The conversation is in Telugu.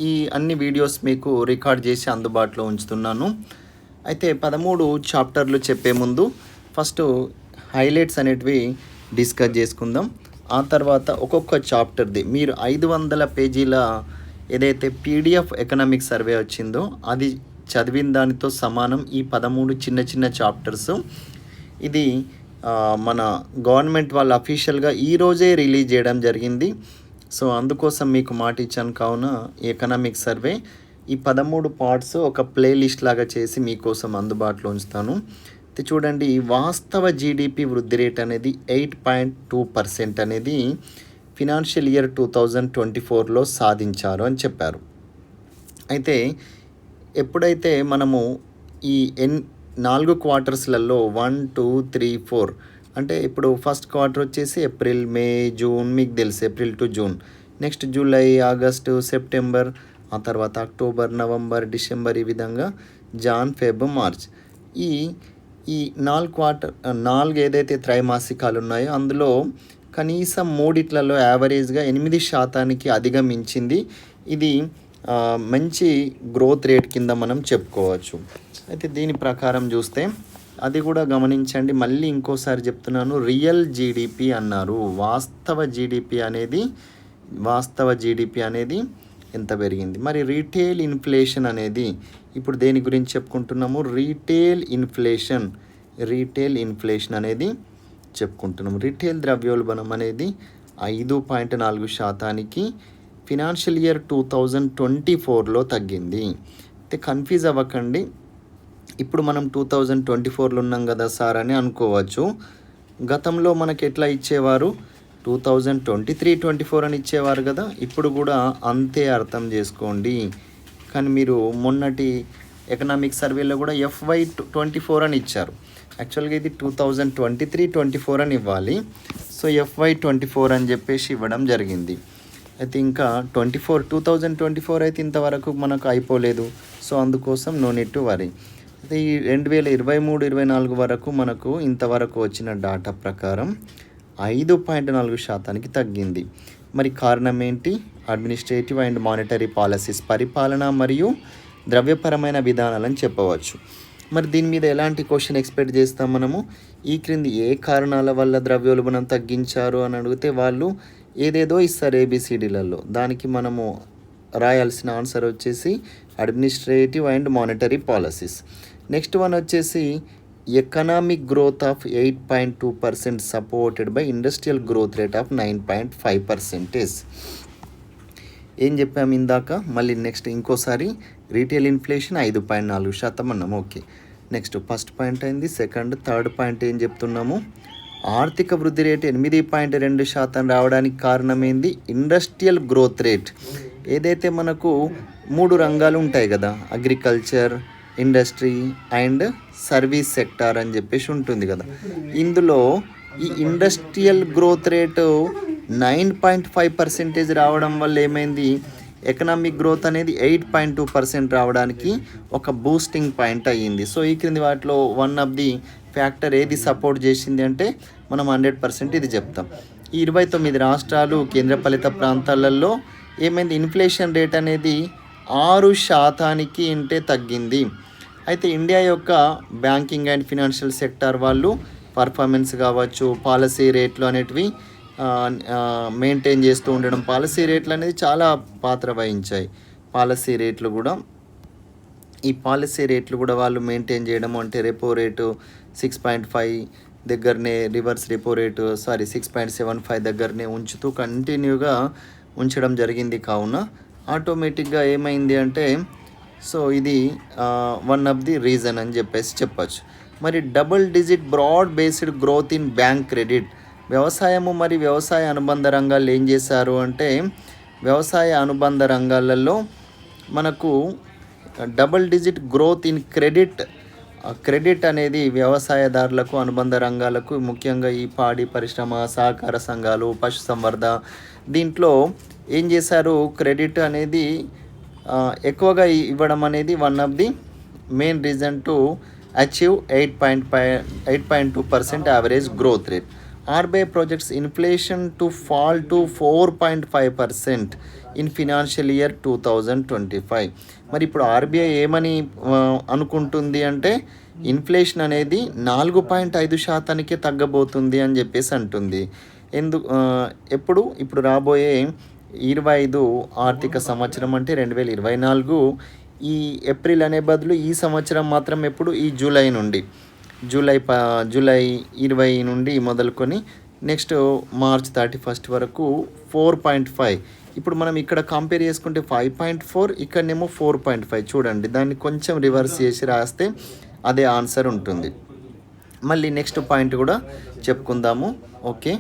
ఈ అన్ని వీడియోస్ మీకు రికార్డ్ చేసి అందుబాటులో ఉంచుతున్నాను. అయితే 13 చాప్టర్లు చెప్పే ముందు ఫస్ట్ హైలైట్స్ అనేటివి డిస్కస్ చేసుకుందాం. ఆ తర్వాత ఒక్కొక్క చాప్టర్ది మీరు 500 పేజీల ఏదైతే పీడిఎఫ్ ఎకనామిక్ సర్వే వచ్చిందో అది చదివిన దానితో సమానం ఈ 13 చిన్న చిన్న చాప్టర్స్. ఇది మన గవర్నమెంట్ వాళ్ళు అఫీషియల్గా ఈరోజే రిలీజ్ చేయడం జరిగింది. సో అందుకోసం మీకు మాట ఇచ్చాను కావున ఈ ఎకనామిక్ సర్వే ఈ 13 పార్ట్స్ ఒక ప్లేలిస్ట్ లాగా చేసి మీకోసం అందుబాటులో ఉంచుతాను. చూడండి, వాస్తవ జీడిపి వృద్ధి రేట్ అనేది 8.2% అనేది ఫినాన్షియల్ ఇయర్ 2024లో సాధించారు అని చెప్పారు. అయితే ఎప్పుడైతే మనము ఈ 4 క్వార్టర్స్లలో 1, 2, 3, 4 అంటే ఇప్పుడు ఫస్ట్ క్వార్టర్ వచ్చేసి ఏప్రిల్, మే, జూన్, మీకు తెలుసు April to June, next July, August, September, ఆ తర్వాత అక్టోబర్, నవంబర్, డిసెంబర్, ఈ విధంగా జాన్, ఫెబ్, మార్చ్. ఈ 4 ఏదైతే త్రైమాసికాలు ఉన్నాయో అందులో కనీసం 3 యావరేజ్గా 8% అధిగమించింది. ఇది మంచి గ్రోత్ రేట్ కింద మనం చెప్పుకోవచ్చు. అయితే దీని ప్రకారం చూస్తే అది కూడా గమనించండి, మళ్ళీ ఇంకోసారి చెప్తున్నాను, రియల్ జీడిపి అన్నారు. వాస్తవ జీడిపి అనేది ఎంత పెరిగింది. మరి రీటైల్ ఇన్ఫ్లేషన్ అనేది ఇప్పుడు దేని గురించి చెప్పుకుంటున్నాము? రీటైల్ ఇన్ఫ్లేషన్ అనేది చెప్పుకుంటున్నాము. రీటైల్ ద్రవ్యోల్బణం అనేది 5.4% ఫినాన్షియల్ ఇయర్ 2024లో తగ్గింది. అయితే కన్ఫ్యూజ్ అవ్వకండి, ఇప్పుడు మనం 2024లో ఉన్నాం కదా సార్ అని అనుకోవచ్చు. గతంలో మనకి ఎట్లా ఇచ్చేవారు? 2023-24 అని ఇచ్చేవారు కదా, ఇప్పుడు కూడా అంతే అర్థం చేసుకోండి. కానీ మీరు మొన్నటి ఎకనామిక్ సర్వేలో కూడా FY24 అని ఇచ్చారు. యాక్చువల్గా ఇది 2023-24 అని ఇవ్వాలి. సో FY24 అని చెప్పేసి ఇవ్వడం జరిగింది. అయితే ఇంకా 2024 అయితే ఇంతవరకు మనకు అయిపోలేదు. సో అందుకోసం నో నీడ్ టు వరీ. అయితే ఈ 2023-24 వరకు మనకు ఇంతవరకు వచ్చిన డాటా ప్రకారం 5.4% తగ్గింది. మరి కారణం ఏంటి? అడ్మినిస్ట్రేటివ్ అండ్ మానిటరీ పాలసీస్, పరిపాలన మరియు ద్రవ్యపరమైన విధానాలని చెప్పవచ్చు. మరి దీని మీద ఎలాంటి క్వశ్చన్ ఎక్స్పెక్ట్ చేస్తాం మనము? ఈ క్రింది ఏ కారణాల వల్ల ద్రవ్యోల్బణం తగ్గించారు అని అడిగితే వాళ్ళు ఏదేదో ఇస్తారు ABCDలలో. దానికి మనము రాయాల్సిన ఆన్సర్ వచ్చేసి administrative and monetary policies. Next one వచ్చేసి economic growth of 8.2% supported by industrial growth rate of 9.5%. ఏం చెప్పాము ఇందాక? మళ్ళీ నెక్స్ట్ ఇంకోసారి రీటైల్ ఇన్ఫ్లేషన్ 5.4% అన్నాము. ఓకే, నెక్స్ట్ ఫస్ట్ పాయింట్ అయింది. సెకండ్, థర్డ్ పాయింట్ ఏం చెప్తున్నాము? ఆర్థిక వృద్ధి రేటు 8.2% రావడానికి కారణం ఏంది? Industrial growth rate. ఏదైతే మనకు 3 రంగాలు ఉంటాయి కదా, agriculture, industry and service sector అని చెప్పేసి ఉంటుంది కదా. ఇందులో ఈ ఇండస్ట్రియల్ గ్రోత్ రేటు 9.5% రావడం వల్ల ఏమైంది? ఎకనామిక్ గ్రోత్ అనేది 8.2% రావడానికి ఒక బూస్టింగ్ పాయింట్ అయ్యింది. సో ఈ క్రింది వాటిలో వన్ ఆఫ్ ది ఫ్యాక్టర్ ఏది సపోర్ట్ చేసింది అంటే మనం 100% ఇది చెప్తాం. ఈ 29 రాష్ట్రాలు, కేంద్రపాలిత ప్రాంతాలలో ఏమైంది? ఇన్ఫ్లేషన్ రేట్ అనేది 6% తగ్గింది. అయితే ఇండియా యొక్క బ్యాంకింగ్ అండ్ ఫినాన్షియల్ సెక్టార్ వాళ్ళు పర్ఫార్మెన్స్ కావచ్చు, పాలసీ రేట్లు అనేటివి మెయింటైన్ చేస్తూ ఉండడం, పాలసీ రేట్లు అనేది చాలా పాత్ర వహించాయి. పాలసీ రేట్లు కూడా వాళ్ళు మెయింటైన్ చేయడం అంటే రెపో రేటు 6.5 దగ్గరనే, రివర్స్ రెపో రేటు 6.75 దగ్గరనే ఉంచుతూ కంటిన్యూగా ఉంచడం జరిగింది. కావున ఆటోమేటిక్గా ఏమైంది అంటే సో ఇది వన్ ఆఫ్ ది రీజన్ అని చెప్పేసి చెప్పచ్చు. మరి double digit broad based growth in bank credit. వ్యవసాయము మరి వ్యవసాయ అనుబంధ రంగాలు ఏం చేశారు అంటే వ్యవసాయ అనుబంధ రంగాలలో మనకు double digit growth in credit అనేది వ్యవసాయదారులకు, అనుబంధ రంగాలకు, ముఖ్యంగా ఈ పాడి పరిశ్రమ, సహకార సంఘాలు, పశు సంవర్ధ, దీంట్లో ఏం చేశారు? క్రెడిట్ అనేది ఎక్కువగా ఇవ్వడం అనేది one of the main reason to achieve 8.2% average growth rate. RBI projects inflation to fall to 4.5%. In financial year 2025. మరి ఇప్పుడు ఆర్బీఐ ఏమని అనుకుంటుంది అంటే ఇన్ఫ్లేషన్ అనేది 4.5%కే తగ్గబోతుంది అని చెప్పేసి అంటుంది. ఇప్పుడు రాబోయే 25 ఆర్థిక సంవత్సరం అంటే 2024 ఈ ఏప్రిల్ అనే బదులు ఈ సంవత్సరం మాత్రం ఎప్పుడు ఈ జూలై 20 నుండి మొదలుకొని నెక్స్ట్ మార్చ్ 31 వరకు 4.5. ఇప్పుడు మనం ఇక్కడ కంపేర్ చేసుకుంటే 5.4, ఇక్కడనేమో 4.5. చూడండి, దాన్ని కొంచెం రివర్స్ చేసి రాస్తే అదే ఆన్సర్ ఉంటుంది. మళ్ళీ నెక్స్ట్ పాయింట్ కూడా చెప్పుకుందాము. ఓకే.